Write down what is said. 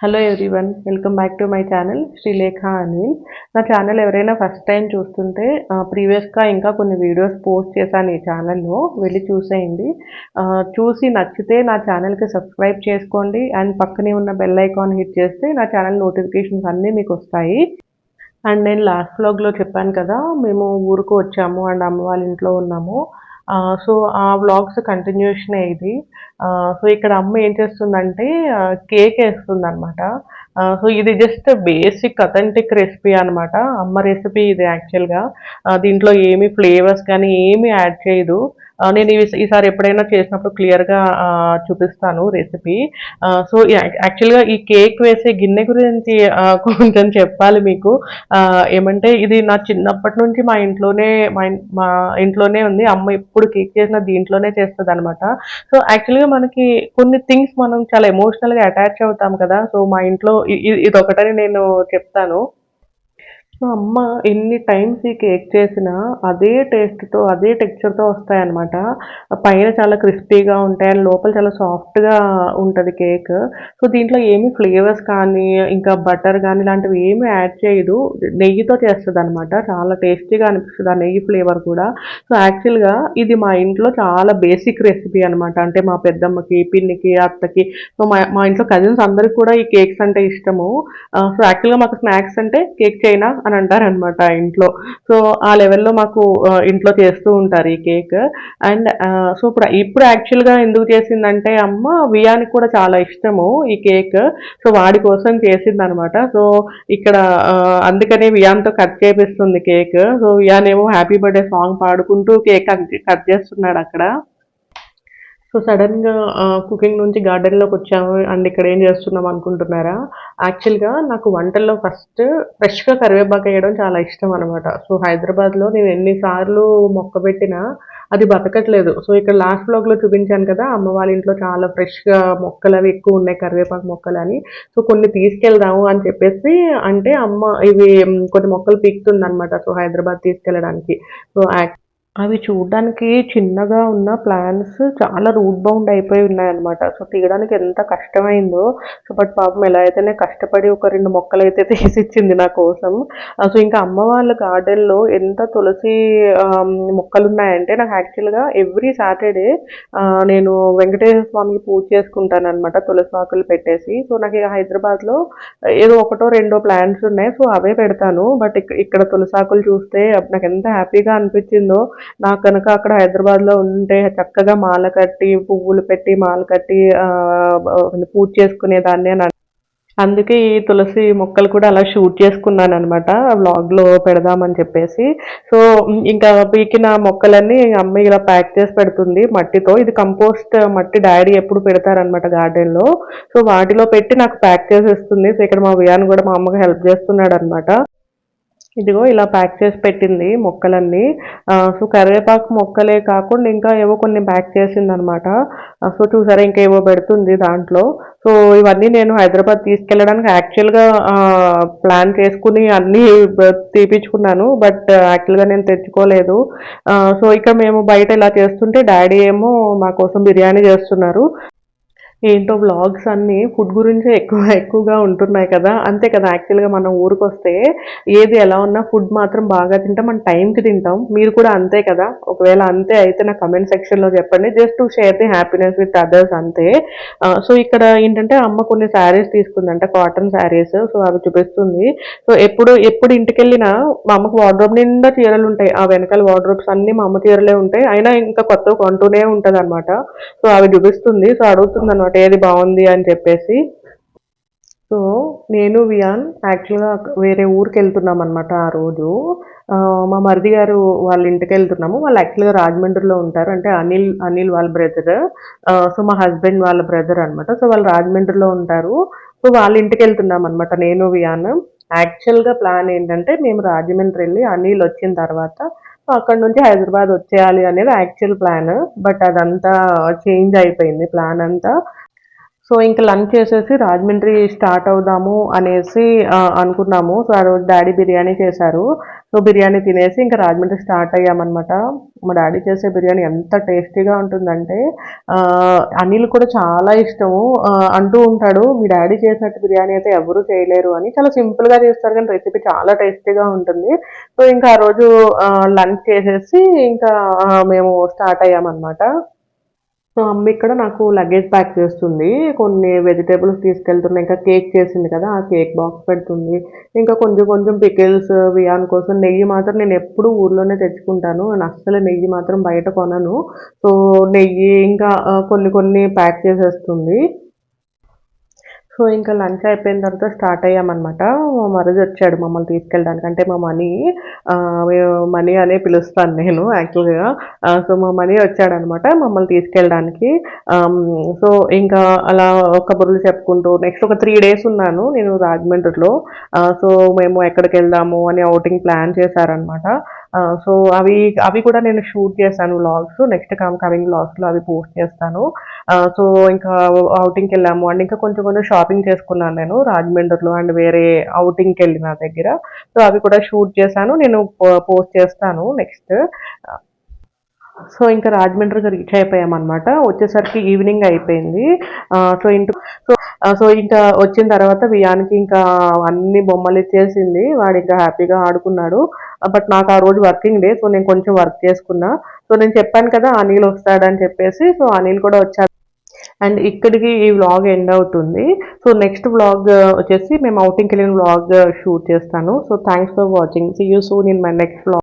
Hello everyone, welcome back to my channel Srilekha Anil. నా channel ఎవరైనా first time చూస్తుంటే ప్రీవియస్గా ఇంకా కొన్ని వీడియోస్ పోస్ట్ చేశాను ఈ ఛానల్లో, వెళ్ళి చూసేయండి. చూసి నచ్చితే నా ఛానల్కి సబ్స్క్రైబ్ చేసుకోండి అండ్ పక్కనే ఉన్న బెల్ ఐకాన్ హిట్ చేస్తే నా ఛానల్ నోటిఫికేషన్స్ అన్నీ మీకు వస్తాయి. అండ్ నేను లాస్ట్ వ్లాగ్లో చెప్పాను కదా, మేము ఊరుకు వచ్చాము అండ్ అమ్మ వాళ్ళ ఇంట్లో ఉన్నాము. సో ఆ వ్లాగ్స్ కంటిన్యూషనే ఇది. సో ఇక్కడ అమ్మ ఏం చేస్తుందంటే కేక్ వేస్తుందనమాట. సో ఇది జస్ట్ బేసిక్ అథెంటిక్ రెసిపీ అనమాట. అమ్మ రెసిపీ ఇది యాక్చువల్‌గా. దీంట్లో ఏమి ఫ్లేవర్స్ కానీ ఏమి యాడ్ చేయదు. నేను ఈసారి ఎప్పుడైనా చేసినప్పుడు క్లియర్‌గా చూపిస్తాను రెసిపీ. సో యాక్చువల్‌గా ఈ కేక్ వేసే గిన్నె గురించి కొంచెం చెప్పాలి మీకు. ఏమంటే ఇది నా చిన్నప్పటి నుంచి మా ఇంట్లోనే ఉంది. అమ్మ ఎప్పుడు కేక్ చేసినా దీంట్లోనే చేస్తదనమాట. సో యాక్చువల్‌గా మనకి కొన్ని థింగ్స్ మనం చాలా ఎమోషనల్‌గా అటాచ్ అవుతాం కదా! సో మా ఇంట్లో ఇదొకటని నేను చెప్తాను. సో అమ్మ ఎన్ని టైమ్స్ ఈ కేక్ చేసినా అదే టేస్ట్‌తో, అదే టెక్స్చర్‌తో వస్తాయన్నమాట. పైన చాలా క్రిస్పీగా ఉంటాయి అండ్ లోపల చాలా సాఫ్ట్‌గా ఉంటది కేక్. సో దీంట్లో ఏమి ఫ్లేవర్స్ కానీ, ఇంకా బటర్ గానీ ఇలాంటివి ఏమి యాడ్ చేయదు. నెయ్యితో చేస్తదనమాట. చాలా టేస్టీగా అనిపిస్తది ఆ నెయ్యి ఫ్లేవర్ కూడా. సో యాక్చువల్‌గా ఇది మా ఇంట్లో చాలా బేసిక్ రెసిపీ అనమాట. అంటే మా పెద్దమ్మకి, పిన్నికి, అత్తకి, సో మా మా ఇంట్లో కజిన్స్ అందరికి కూడా ఈ కేక్స్ అంటే ఇష్టము. సో యాక్చువల్‌గా మాకు స్నాక్స్ అంటే కేక్ చేయనా అని అంటారనమాట ఇంట్లో. సో ఆ లెవెల్‌లో మాకు ఇంట్లో చేస్తూ ఉంటారు ఈ కేక్. అండ్ సో ఇప్పుడు యాక్చువల్‌గా ఎందుకు చేసిందంటే అమ్మ వియానికి కూడా చాలా ఇష్టము ఈ కేక్. సో వాడి కోసం చేసిందనమాట. సో ఇక్కడ అందుకనే వియాన్‌తో కట్ చేపిస్తుంది కేక్. సో వియాన్ ఏమో హ్యాపీ బర్త్‌డే సాంగ్ పాడుకుంటూ కేక్ కట్ చేస్తున్నాడక్కడ. సో సడన్‌గా కుకింగ్ నుంచి గార్డెన్‌లోకొచ్చాము అండ్ ఇక్కడ ఏం చేస్తున్నాం అనుకుంటున్నారా? యాక్చువల్‌గా నాకు వంటల్లో ఫస్ట్ ఫ్రెష్‌గా కరివేపాకేయడం చాలా ఇష్టం అనమాట. సో హైదరాబాద్‌లో నేను ఎన్ని సార్లు మొక్క పెట్టినా అది బతకట్లేదు. సో ఇక్కడ లాస్ట్ వ్లాగ్‌లో చూపించాను కదా! అమ్మ వాళ్ళ ఇంట్లో చాలా ఫ్రెష్‌గా మొక్కలవి ఎక్కువున్నాయి, కరివేపాకు మొక్కలని. సో కొన్ని తీసుకెళ్దాము అని చెప్పేసి అంటే అమ్మ ఇవి కొన్ని మొక్కలు పీకుతుందనమాట. సో హైదరాబాద్ తీసుకెళ్ళడానికి. సో అవి చూడ్డానికి చిన్నగా ఉన్న ప్లాంట్స్ చాలా రూట్ బౌండ్ అయిపోయి ఉన్నాయన్నమాట. సో తీయడానికి ఎంత కష్టమైందో. సో బట్ పాపం ఎలా అయితేనే కష్టపడి ఒక 2 మొక్కలైతే తీసిచ్చింది నా కోసం. సో ఇంకా అమ్మ వాళ్ళ గార్డెన్‌లో ఎంత తులసి మొక్కలున్నాయంటే నాకు యాక్చువల్‌గా ఎవ్రీ సాటర్‌డే నేను వెంకటేశ్వర స్వామికి పూజ చేసుకుంటానన్నమాట తులసి ఆకులు పెట్టేసి. సో నాకు ఇక హైదరాబాద్‌లో ఏదో ఒకటో రెండో ప్లాంట్స్ ఉన్నాయి. సో అవే పెడతాను. బట్ ఇక్కడ తులసాకులు చూస్తే నాకెంత హ్యాపీగా అనిపించిందో. నాకు గనక అక్కడ హైదరాబాద్‌లో ఉంటే చక్కగా మాల కట్టి, పువ్వులు పెట్టి మాల కట్టి పూజ చేసుకునేదాన్ని అని అందుకే ఈ తులసి మొక్కలు కూడా అలా షూట్ చేసుకున్నాననమాట. వ్లాగ్‌లో పెడదామని చెప్పేసి. సో, ఇంకా పీకిన మొక్కలన్నీ అమ్మ ఇలా ప్యాక్ చేసి పెడుతుంది మట్టితో. ఇది కంపోస్ట్ మట్టి డ్యాడీ ఎప్పుడు పెడతారనమాట గార్డెన్‌లో. సో, వాటిలో పెట్టి నాకు ప్యాక్ చేసిస్తుంది. సో, ఇక్కడ మా వియాన్ గూడా మా అమ్మకి హెల్ప్ చేస్తున్నాడనమాట. ఇదిగో ఇలా ప్యాక్ చేసి పెట్టింది మొక్కలన్నీ. సో, కరివేపాకు మొక్కలే కాకుండా ఇంకా ఏవో కొన్ని ప్యాక్ చేసిందనమాట. సో, చూసారా ఇంకా ఏవో పెడుతుంది దాంట్లో. సో, ఇవన్నీ నేను హైదరాబాద్ తీసుకెళ్ళడానికి యాక్చువల్‌గా ప్లాన్ చేసుకొని అన్నీ తీపిచ్చుకున్నాను. బట్ యాక్చువల్‌గా నేను తెచ్చుకోలేదు. సో, ఇక మేము బయట ఇలా చేస్తుంటే డ్యాడీ ఏమో మా కోసం బిర్యానీ చేస్తున్నారు. ఏంటో వ్లాగ్స్ అన్నీ ఫుడ్ గురించే ఎక్కువగా ఉంటున్నాయి కదా! అంతే కదా! యాక్చువల్‌గా మనం ఊరికొస్తే ఏది ఎలా ఉన్నా ఫుడ్ మాత్రం బాగా తింటాం. మన టైంకి తింటాం. మీరు కూడా అంతే కదా! ఒకవేళ అంతే అయితే నా కామెంట్ సెక్షన్‌లో చెప్పండి. Just to share the happiness with others అంతే. సో, ఇక్కడ ఏంటంటే అమ్మ కొన్ని శారీస్ తీసుకుందంట, కాటన్ శారీస్. సో, అవి చూపిస్తుంది. సో, ఎప్పుడు ఇంటికెళ్ళినా మా అమ్మకు వార్డ్రోబ్ నిండా చీరలుంటాయి. ఆ వెనకాల వార్డ్రోబ్స్ అన్నీ మా అమ్మ చీరలే ఉంటాయి. అయినా ఇంకా కొత్తవి కొంటూనే ఉంటదనమాట. సో, అవి జూపిస్తుంది. సో, అడుగుతుందనమాట ఏది బావుంది అని చెప్పేసి. సో, నేను వియాన్ యాక్చువల్‌గా వేరే ఊరికెళ్తున్నామనమాట ఆ రోజు. మా మరిది గారు వాళ్ళ ఇంటికెళ్తున్నాము. వాళ్ళు యాక్చువల్‌గా రాజమండ్రిలో ఉంటారు. అంటే అనిల్ వాళ్ళ బ్రదర్. సో, మా హస్బెండ్ వాళ్ళ బ్రదర్ అనమాట. సో, వాళ్ళు రాజమండ్రిలో ఉంటారు. సో, వాళ్ళ ఇంటికెళ్తున్నామనమాట నేను, వియాన్. యాక్చువల్‌గా ప్లాన్ ఏంటంటే మేము రాజమండ్రి ఎళ్లి అనిల్ వచ్చిన తర్వాత అక్కడి నుంచి హైదరాబాద్ వచ్చేయాలి అనేది యాక్చువల్ ప్లాన్. బట్ అదంతా చేంజ్ అయిపోయింది ప్లాన్ అంతా. సో, ఇంక లంచ్ చేసేసి రాజమండ్రి స్టార్ట్ అవుదాము అనేసి అనుకున్నాము. సో, ఆ రోజు డ్యాడీ బిర్యానీ చేశారు. సో, బిర్యానీ తినేసి ఇంక రాజమండ్రి స్టార్ట్ అయ్యామనమాట. మా డ్యాడీ చేసే బిర్యానీ ఎంత టేస్టీగా ఉంటుందంటే అనిల్ కూడా చాలా ఇష్టము. అంటూ ఉంటాడు, "మీ డ్యాడీ చేసినట్టు బిర్యానీ అయితే ఎవ్వరు చేయలేరు" అని. చాలా సింపుల్‌గా చేస్తారు కానీ రెసిపీ చాలా టేస్టీగా ఉంటుంది. సో, ఇంకా ఆ రోజు లంచ్ చేసేసి ఇంకా మేము స్టార్ట్ అయ్యామనమాట. సో, అమ్మ ఇక్కడ నాకు లగేజ్ ప్యాక్ చేస్తుంది. కొన్ని వెజిటబుల్స్ తీసుకెళ్తున్నా. ఇంకా కేక్ చేసింది కదా! ఆ కేక్ బాక్స్ పెడుతుంది. ఇంకా కొంచెం కొంచెం పికిల్స్ వియాన్ కోసం నెయ్యి మాత్రం నేనెప్పుడూ ఊర్లోనే తెచ్చుకుంటాను. నేను అస్సలు నెయ్యి మాత్రం బయట కొనను. సో, నెయ్యి ఇంకా కొన్ని కొన్ని ప్యాక్ చేసేస్తుంది. సో, ఇంకా లంచ్ అయిపోయిన తర్వాత స్టార్ట్ అయ్యామనమాట. మా మరిదొచ్చాడు మమ్మల్ని తీసుకెళ్ళడానికి. అంటే మా మనీ మనీ అనే పిలుస్తాను నేను యాక్చువల్‌గా. సో, మా మనీ వచ్చాడనమాట మమ్మల్ని తీసుకెళ్ళడానికి. సో, ఇంకా అలా కబుర్లు చెప్పుకుంటూ నెక్స్ట్ ఒక 3 డేస్ ఉన్నాను నేను రాజమండ్రిలో. సో, మేము ఎక్కడికెళ్దాము అని ఔటింగ్ ప్లాన్ చేశారనమాట. సో, అవి అవి కూడా నేను షూట్ చేశాను వ్లాగ్స్. నెక్స్ట్ కమింగ్ వ్లాగ్స్‌లో అవి పోస్ట్ చేస్తాను. సో, ఇంకా ఔటింగ్‌కెళ్ళాము. అండ్ ఇంకా కొంచెం కొంచెం షాపింగ్ చేసుకున్నాను నేను రాజమండ్రిలో అండ్ వేరే ఔటింగ్‌కెళ్ళిన దగ్గర. సో, అవి కూడా షూట్ చేశాను. నేను పోస్ట్ చేస్తాను నెక్స్ట్. సో, ఇంకా రాజమండ్రికి రీచ్ అయిపోయామనమాట. వచ్చేసరికి ఈవినింగ్ అయిపోయింది. సో, సో, ఇంకా వచ్చిన తర్వాత వియాన్‌కి ఇంకా అన్ని బొమ్మలిచ్చేసింది. వాడింకా హ్యాపీగా ఆడుకున్నాడు. బట్ నాకు ఆ రోజు వర్కింగ్ డే. సో, నేను కొంచెం వర్క్ చేసుకున్నా. సో, నేను చెప్పాను కదా! అనిల్ వస్తాడని చెప్పేసి. సో, అనిల్ కూడా వచ్చాడు. అండ్ ఇక్కడికి ఈ వ్లాగ్ ఎండ్ అవుతుంది. సో, నెక్స్ట్ వ్లాగ్ వచ్చేసి మేము ఔటింగ్‌కెళ్ళిన వ్లాగ్ షూట్ చేస్తాను. So, thanks for watching. See you soon in my next vlog.